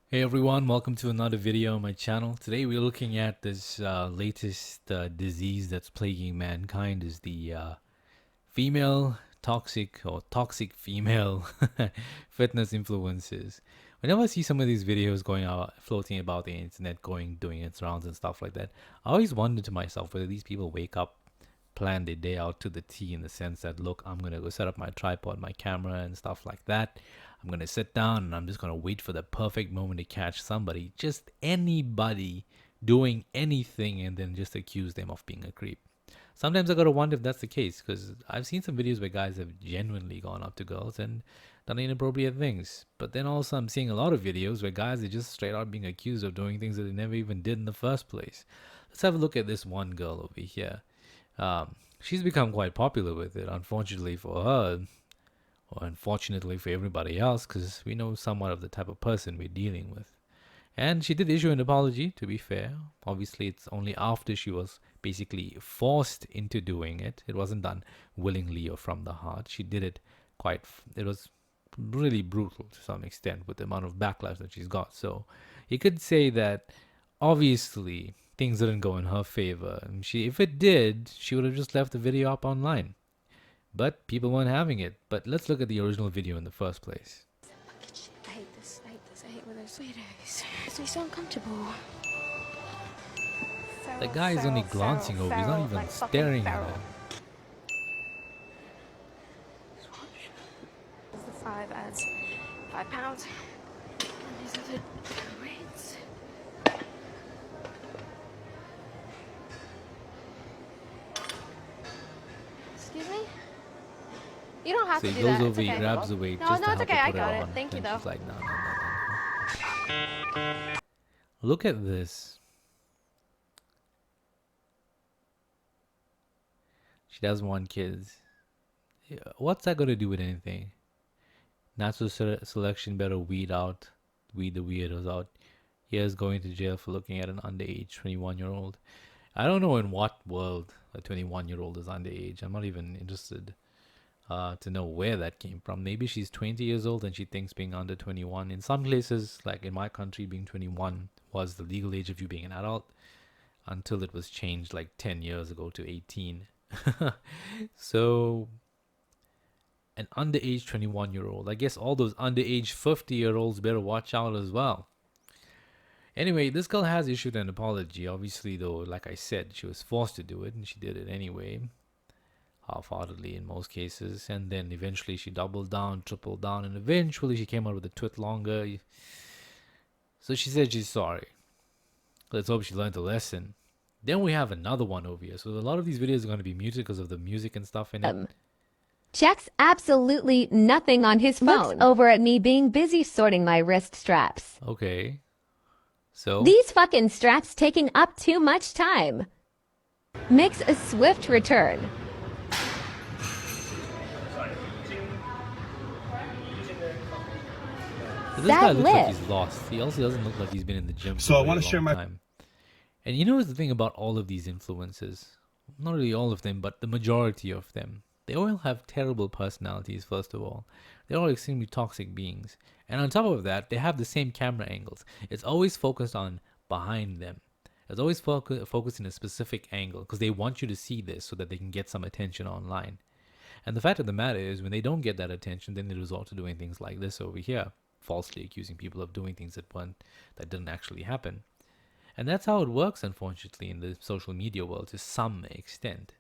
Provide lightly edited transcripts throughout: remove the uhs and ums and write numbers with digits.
Hey everyone, welcome to another video on my channel. Today we're looking at this latest disease that's plaguing mankind is the female toxic or toxic female fitness influencers. Whenever I see some of these videos going out, floating about the internet, doing its rounds and stuff like that, I always wonder to myself whether these people wake up, plan their day out to the T in the sense that, look, I'm going to go set up my tripod, my camera and stuff like that. I'm going to sit down and I'm just going to wait for the perfect moment to catch somebody, just anybody doing anything, and then just accuse them of being a creep. Sometimes I gotta wonder if that's the case, because I've seen some videos where guys have genuinely gone up to girls and done inappropriate things. But then also I'm seeing a lot of videos where guys are just straight out being accused of doing things that they never even did in the first place. Let's have a look at this one girl over here. She's become quite popular with it, unfortunately for her, or unfortunately for everybody else, because we know somewhat of the type of person we're dealing with. And she did issue an apology, to be fair. Obviously, it's only after she was basically forced into doing it. It wasn't done willingly or from the heart. She did it it was really brutal to some extent with the amount of backlash that she's got. So you could say that obviously things didn't go in her favor. And if it did, she would have just left the video up online. But people weren't having it. But let's look at the original video in the first place. Fucking shit. I hate this. I hate this. I hate when there's weirdos. It makes me so uncomfortable. The Feral, guy is only feral, glancing feral, over, he's not feral, even like fucking staring at feral. her. The 5 adds £5. And these are the weights. Excuse me? You don't have So to he do goes that. over, It's he okay. grabs the weight No, just no, to it's help okay. her I put it got it. on. Thank you, Then though. she's like, no, no, no, no, no. Look at this. She doesn't want kids. Yeah, what's that got to do with anything? Natural selection better weed the weirdos out. Here's going to jail for looking at an underage 21-year-old. I don't know in what world a 21-year-old is underage. I'm not even interested to know where that came from. Maybe she's 20 years old and she thinks being under 21. In some places, like in my country, being 21 was the legal age of you being an adult until it was changed like 10 years ago to 18. So, an underage 21-year-old. I guess all those underage 50-year-olds better watch out as well. Anyway, this girl has issued an apology. Obviously, though, like I said, she was forced to do it and she did it anyway, half-heartedly in most cases, and then eventually she doubled down, tripled down, and eventually she came out with a twit longer. So she said she's sorry. Let's hope she learned a lesson. Then we have another one over here. So a lot of these videos are going to be muted because of the music and stuff in it. Checks absolutely nothing on his phone. Looks over at me being busy sorting my wrist straps. Okay. So These fucking straps taking up too much time. Makes a swift return. this guy Sad looks like lip. he's lost. He also doesn't look like he's been in the gym So for I a want very to share long my time. And you know the thing about all of these influencers? Not really all of them, but the majority of them. They all have terrible personalities, first of all. They're all extremely toxic beings. And on top of that, they have the same camera angles. It's always focused on behind them. It's always focused in a specific angle because they want you to see this so that they can get some attention online. And the fact of the matter is, when they don't get that attention, then they resort to doing things like this over here, falsely accusing people of doing things that didn't actually happen. And that's how it works, unfortunately, in the social media world to some extent.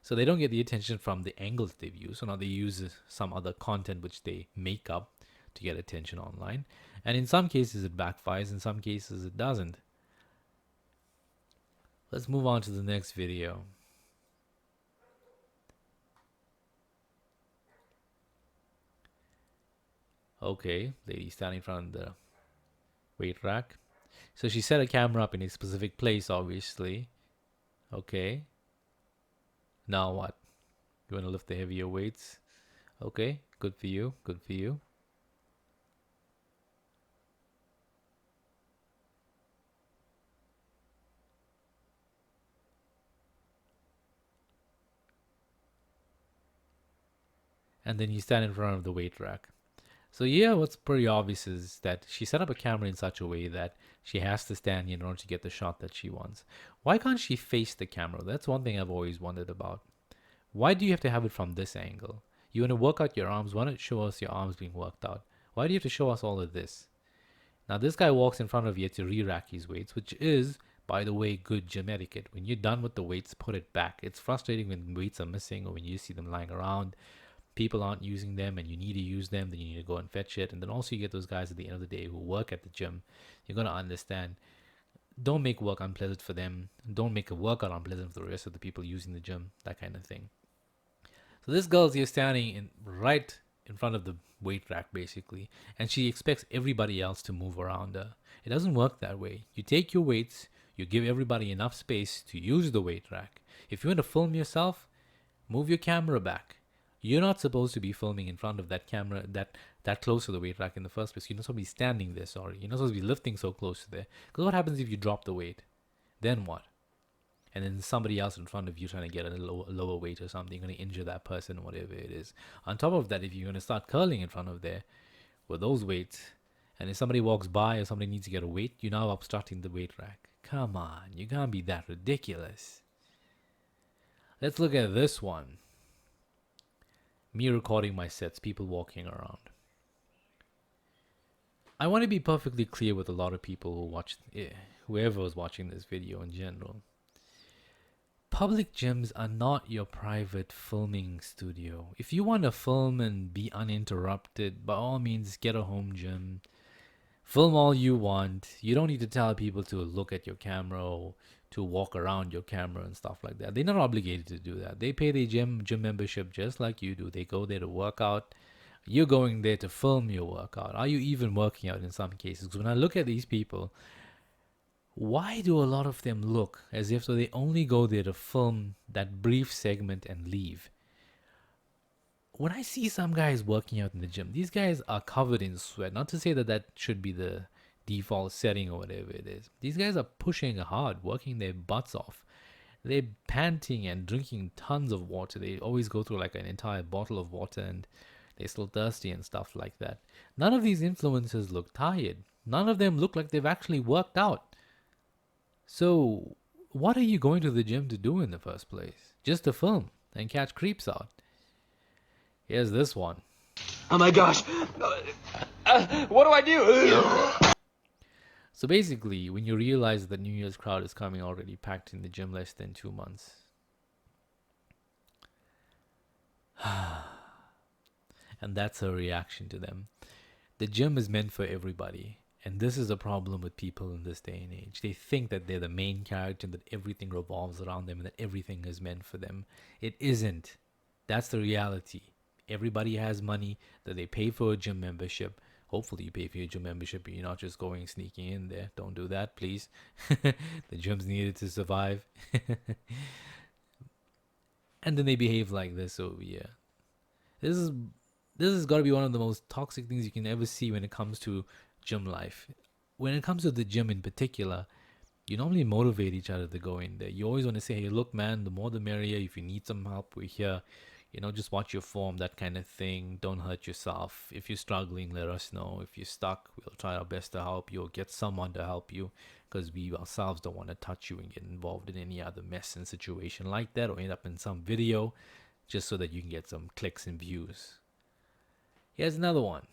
So they don't get the attention from the angles they've used. So now they use some other content which they make up to get attention online. And in some cases it backfires, in some cases it doesn't. Let's move on to the next video. Okay, lady standing in front of the weight rack. So she set a camera up in a specific place, obviously. Okay. Now what? You want to lift the heavier weights? Okay, good for you, good for you. And then you stand in front of the weight rack. So yeah, what's pretty obvious is that she set up a camera in such a way that she has to stand in order to get the shot that she wants. Why can't she face the camera? That's one thing I've always wondered about. Why do you have to have it from this angle? You want to work out your arms, why not show us your arms being worked out? Why do you have to show us all of this? Now this guy walks in front of you to re-rack his weights, which is, by the way, good gym etiquette. When you're done with the weights, put it back. It's frustrating when weights are missing or when you see them lying around. People aren't using them and you need to use them, then you need to go and fetch it. And then also you get those guys at the end of the day who work at the gym. You're going to understand, don't make work unpleasant for them. Don't make a workout unpleasant for the rest of the people using the gym, that kind of thing. So this girl's here standing right in front of the weight rack basically, and she expects everybody else to move around her. It doesn't work that way. You take your weights, you give everybody enough space to use the weight rack. If you want to film yourself, move your camera back. You're not supposed to be filming in front of that camera that close to the weight rack in the first place. You're not supposed to be standing there, sorry. You're not supposed to be lifting so close to there. Because what happens if you drop the weight? Then what? And then somebody else in front of you trying to get a lower weight or something, you're going to injure that person or whatever it is. On top of that, if you're going to start curling in front of there with those weights, and if somebody walks by or somebody needs to get a weight, you're now obstructing the weight rack. Come on, you can't be that ridiculous. Let's look at this one. Me recording my sets, people walking around. I want to be perfectly clear with a lot of people who watch, whoever was watching this video in general. Public gyms are not your private filming studio. If you want to film and be uninterrupted, by all means, get a home gym. Film all you want. You don't need to tell people to look at your camera or to walk around your camera and stuff like that. They're not obligated to do that. They pay their gym membership just like you do. They go there to work out. You're going there to film your workout. Are you even working out in some cases? Because when I look at these people, why do a lot of them look as if they only go there to film that brief segment and leave? When I see some guys working out in the gym, these guys are covered in sweat. Not to say that that should be the default setting or whatever it is. These guys are pushing hard, working their butts off. They're panting and drinking tons of water. They always go through like an entire bottle of water and they're still thirsty and stuff like that. None of these influencers look tired. None of them look like they've actually worked out. So, what are you going to the gym to do in the first place? Just to film and catch creeps out. Here's this one. Oh my gosh. What do I do? So basically, when you realize that New Year's crowd is coming already packed in the gym less than 2 months. And that's her reaction to them. The gym is meant for everybody. And this is a problem with people in this day and age. They think that they're the main character, that everything revolves around them, and that everything is meant for them. It isn't. That's the reality. Everybody has money that they pay for a gym membership. Hopefully you pay for your gym membership and you're not just going sneaking in there. Don't do that, please. The gym's needed to survive. And then they behave like this over here. This has got to be one of the most toxic things you can ever see when it comes to gym life. When it comes to the gym in particular, you normally motivate each other to go in there. You always want to say, hey, look, man, the more the merrier. If you need some help, we're here. You know, just watch your form, that kind of thing. Don't hurt yourself. If you're struggling, let us know. If you're stuck, we'll try our best to help you or get someone to help you, because we ourselves don't want to touch you and get involved in any other mess and situation like that or end up in some video just so that you can get some clicks and views. Here's another one.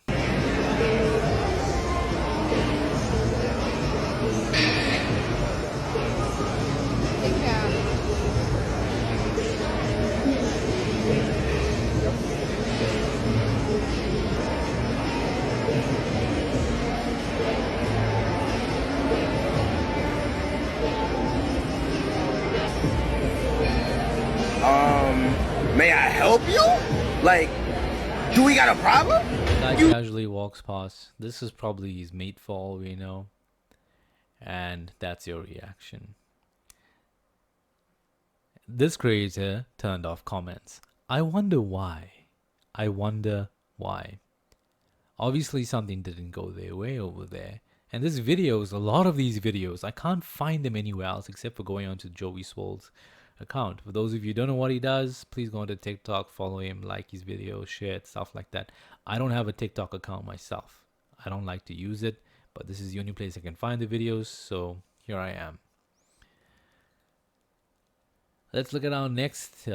May I help you? Like, do we got a problem? Guy casually walks past. This is probably his mate for all we know. And that's your reaction. This creator turned off comments. I wonder why. I wonder why. Obviously something didn't go their way over there. And this videos, a lot of these videos, I can't find them anywhere else except for going onto Joey Swole's account. For those of you who don't know what he does, please go onto TikTok, follow him, like his videos, share it, stuff like that. I don't have a TikTok account myself. I don't like to use it, but this is the only place I can find the videos, so here I am. Let's look at our next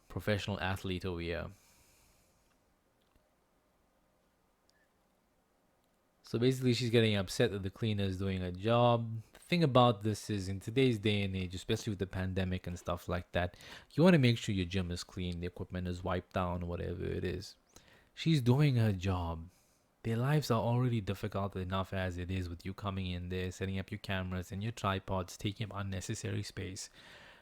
professional athlete over here. So basically, she's getting upset that the cleaner is doing a job. The thing about this is, in today's day and age, especially with the pandemic and stuff like that, you want to make sure your gym is clean, the equipment is wiped down, whatever it is. She's doing her job. Their lives are already difficult enough as it is with you coming in there, setting up your cameras and your tripods, taking up unnecessary space.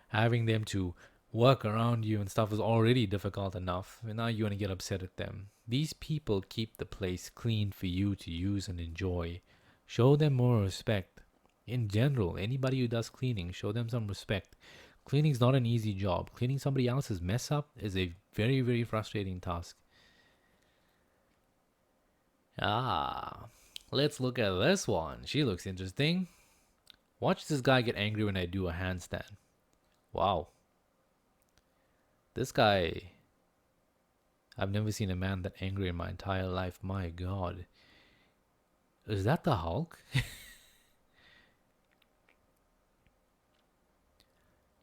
Having them to work around you and stuff is already difficult enough, and now you want to get upset at them. These people keep the place clean for you to use and enjoy. Show them more respect. In general, anybody who does cleaning, show them some respect. Cleaning is not an easy job. Cleaning somebody else's mess up is a very, very frustrating task. Let's look at this one. She looks interesting. Watch this guy get angry when I do a handstand. Wow. This guy, I've never seen a man that angry in my entire life. My God. Is that the Hulk?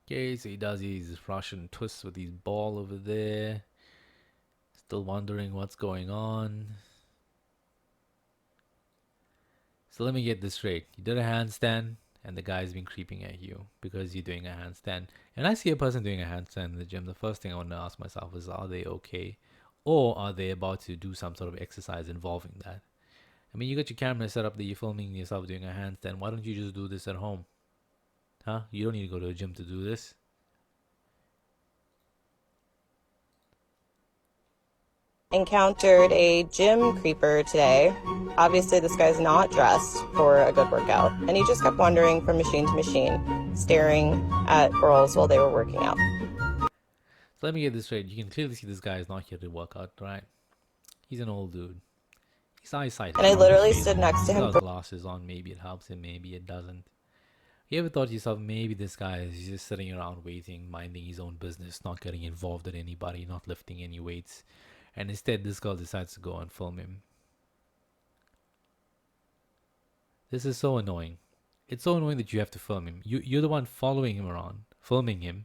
Okay, so he does his Russian twists with his ball over there. Still wondering what's going on. So let me get this straight. You did a handstand, and the guy's been creeping at you because you're doing a handstand. And I see a person doing a handstand in the gym. The first thing I want to ask myself is, are they okay? Or are they about to do some sort of exercise involving that? I mean, you got your camera set up that you're filming yourself doing a handstand. Why don't you just do this at home? Huh? You don't need to go to a gym to do this. Encountered a gym creeper today. Obviously, this guy's not dressed for a good workout, and he just kept wandering from machine to machine, staring at girls while they were working out. So let me get this straight. You can clearly see this guy is not here to work out, right? He's an old dude. His eyesight. And I literally stood next to him. He's got glasses on. Maybe it helps him. Maybe it doesn't. You ever thought to yourself, maybe this guy is just sitting around waiting, minding his own business, not getting involved with anybody, not lifting any weights, and instead this girl decides to go and film him? This is so annoying. It's so annoying that you have to film him. You're the one following him around, filming him,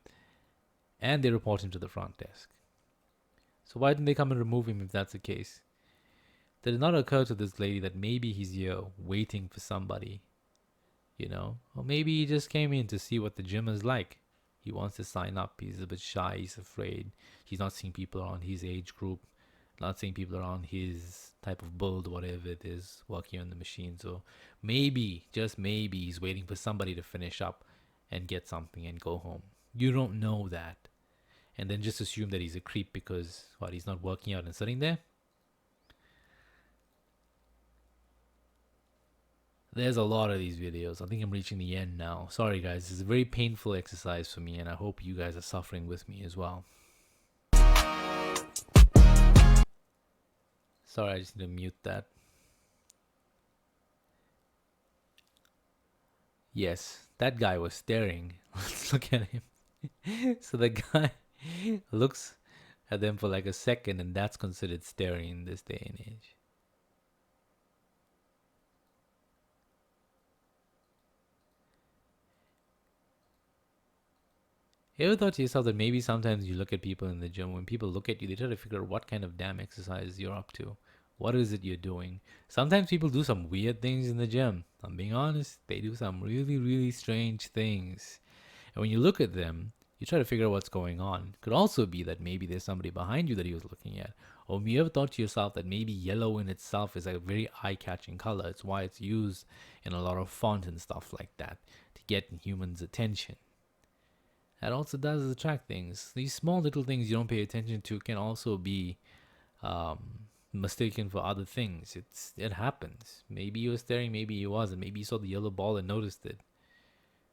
and they report him to the front desk. So why didn't they come and remove him if that's the case? Did it not occur to this lady that maybe he's here waiting for somebody? You know, or maybe he just came in to see what the gym is like. He wants to sign up. He's a bit shy. He's afraid. He's not seeing people around his age group, not seeing people around his type of build, whatever it is, working on the machine. So maybe, just maybe, he's waiting for somebody to finish up and get something and go home. You don't know that. And then just assume that he's a creep because, what, he's not working out and sitting there? There's a lot of these videos. I think I'm reaching the end now. Sorry guys, it's a very painful exercise for me and I hope you guys are suffering with me as well. Sorry, I just need to mute that. Yes, that guy was staring. Let's look at him. So the guy looks at them for like a second and that's considered staring in this day and age. You ever thought to yourself that maybe sometimes you look at people in the gym, when people look at you, they try to figure out what kind of damn exercise you're up to. What is it you're doing? Sometimes people do some weird things in the gym. I'm being honest, they do some really, really strange things. And when you look at them, you try to figure out what's going on. It could also be that maybe there's somebody behind you that he was looking at. Or you ever thought to yourself that maybe yellow in itself is a very eye-catching color. It's why it's used in a lot of font and stuff like that to get humans' attention. That also does attract things. These small little things you don't pay attention to can also be mistaken for other things. It happens. Maybe you were staring, maybe you wasn't. Maybe you saw the yellow ball and noticed it.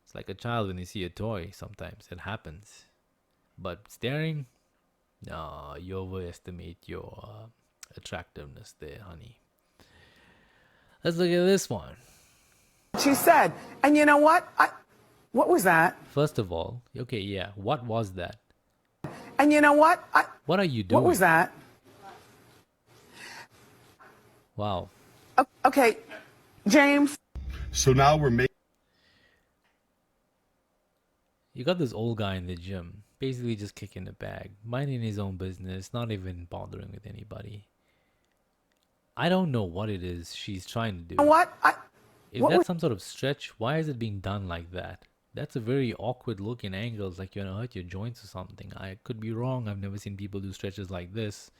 It's like a child when they see a toy sometimes. It happens. But staring, no, you overestimate your attractiveness there, honey. Let's look at this one. She said, and you know what? What was that? First of all, okay, yeah, what was that? And you know what? What are you What doing? was that? Wow. Okay, James. So now we're making. You got this old guy in the gym, basically just kicking the bag, minding his own business, not even bothering with anybody. I don't know what it is she's trying to You know do. what? If What that's was some sort of stretch, why is it being done like that? That's a very awkward looking angle. It's like you're gonna hurt your joints or something. I could be wrong. I've never seen people do stretches like this.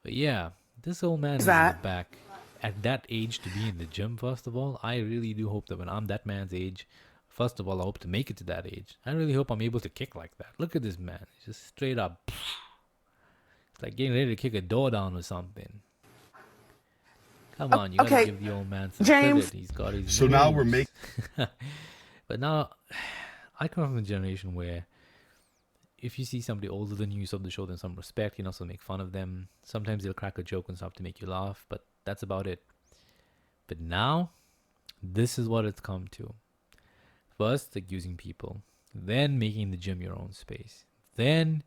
But yeah, this old man is in the that? back. At that age to be in the gym, first of all, I really do hope that when I'm that man's age, first of all, I hope to make it to that age. I really hope I'm able to kick like that. Look at this man. He's just straight up. It's like getting ready to kick a door down or something. Come on, you gotta okay, give the old man some James. credit. He's got his So now we're moves. But now, I come from a generation where if you see somebody older than you, you have to show them some respect. You also make fun of them. Sometimes they'll crack a joke and stuff to make you laugh, but that's about it. But now, this is what it's come to. First, accusing people. Then making the gym your own space. Then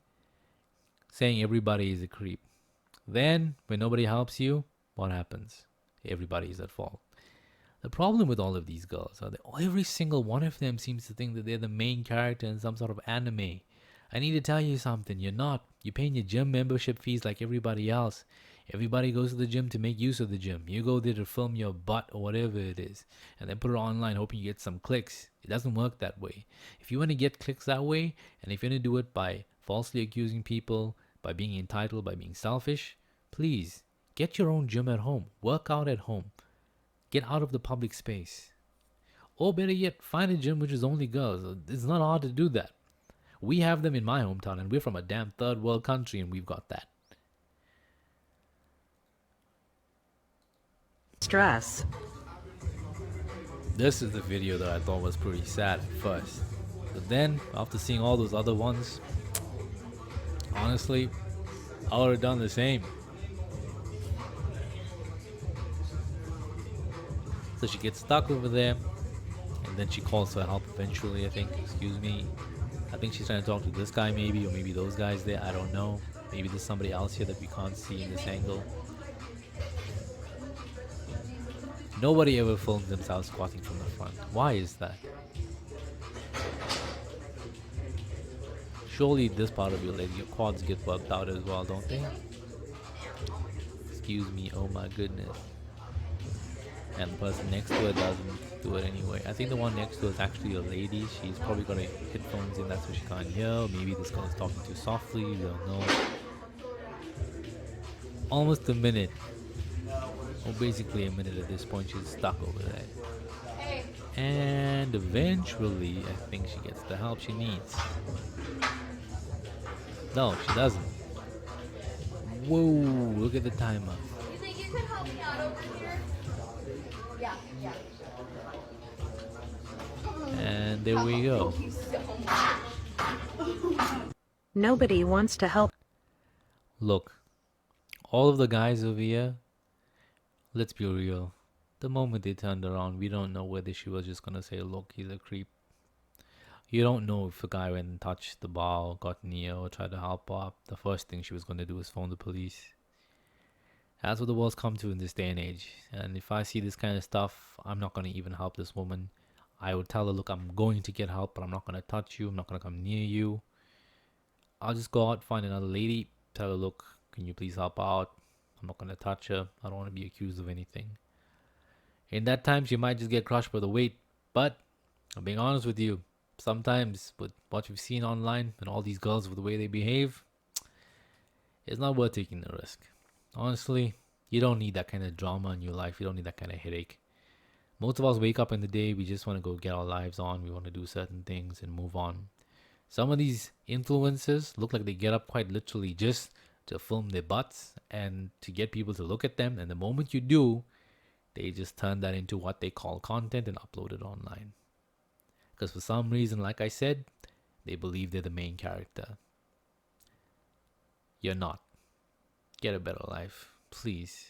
saying everybody is a creep. Then, when nobody helps you, what happens? Everybody is at fault. The problem with all of these girls are that every single one of them seems to think that they're the main character in some sort of anime. I need to tell you something. You're not. You're paying your gym membership fees like everybody else. Everybody goes to the gym to make use of the gym. You go there to film your butt or whatever it is, and then put it online hoping you get some clicks. It doesn't work that way. If you want to get clicks that way, and if you're going to do it by falsely accusing people, by being entitled, by being selfish, please get your own gym at home. Work out at home. Get out of the public space. Or better yet, find a gym which is only girls. It's not hard to do that. We have them in my hometown, and we're from a damn third world country, and we've got that. Stress. This is the video that I thought was pretty sad at first. But then, after seeing all those other ones, honestly, I would have done the same. So she gets stuck over there, and then she calls for help eventually, I think. Excuse me. I think she's trying to talk to this guy maybe, or maybe those guys there. I don't know. Maybe there's somebody else here that we can't see in this angle. Nobody ever films themselves squatting from the front. Why is that? Surely this part of your leg, your quads get worked out as well, don't they? Excuse me, oh my goodness. And the person next to her doesn't do it anyway. I think the one next to her is actually a lady. She's probably got her headphones in, that's why she can't hear. Or maybe this girl is talking too softly, we don't know. Almost a minute. Or basically a minute at this point, she's stuck over there. And eventually, I think she gets the help she needs. No, she doesn't. Whoa, look at the timer. You think you could help me out over here? Yeah. And there we go. Thank you so much. Nobody wants to help. Look, all of the guys over here, let's be real. The moment they turned around, we don't know whether she was just gonna say, look, he's a creep. You don't know if a guy went and touched the bar, or got near, or tried to help her up. The first thing she was gonna do is phone the police. That's what the world's come to in this day and age. And if I see this kind of stuff, I'm not gonna even help this woman. I would tell her, look, I'm going to get help, but I'm not gonna touch you. I'm not gonna come near you. I'll just go out, find another lady, tell her, look, can you please help out? I'm not gonna touch her. I don't want to be accused of anything. In that time, she might just get crushed by the weight. But I'm being honest with you. Sometimes with what you've seen online and all these girls with the way they behave, it's not worth taking the risk. Honestly, you don't need that kind of drama in your life. You don't need that kind of headache. Most of us wake up in the day, we just want to go get our lives on. We want to do certain things and move on. Some of these influencers look like they get up quite literally just to film their butts and to get people to look at them. And the moment you do, they just turn that into what they call content and upload it online. Because for some reason, like I said, they believe they're the main character. You're not. Get a better life, please.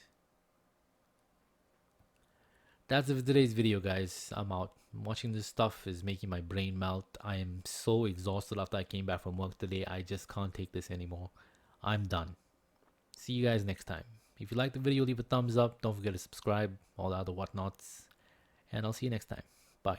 That's it for today's video, guys. I'm out. Watching this stuff is making my brain melt. I am so exhausted after I came back from work today. I just can't take this anymore. I'm done. See you guys next time. If you like the video, leave a thumbs up. Don't forget to subscribe, all the other whatnots. And I'll see you next time. Bye.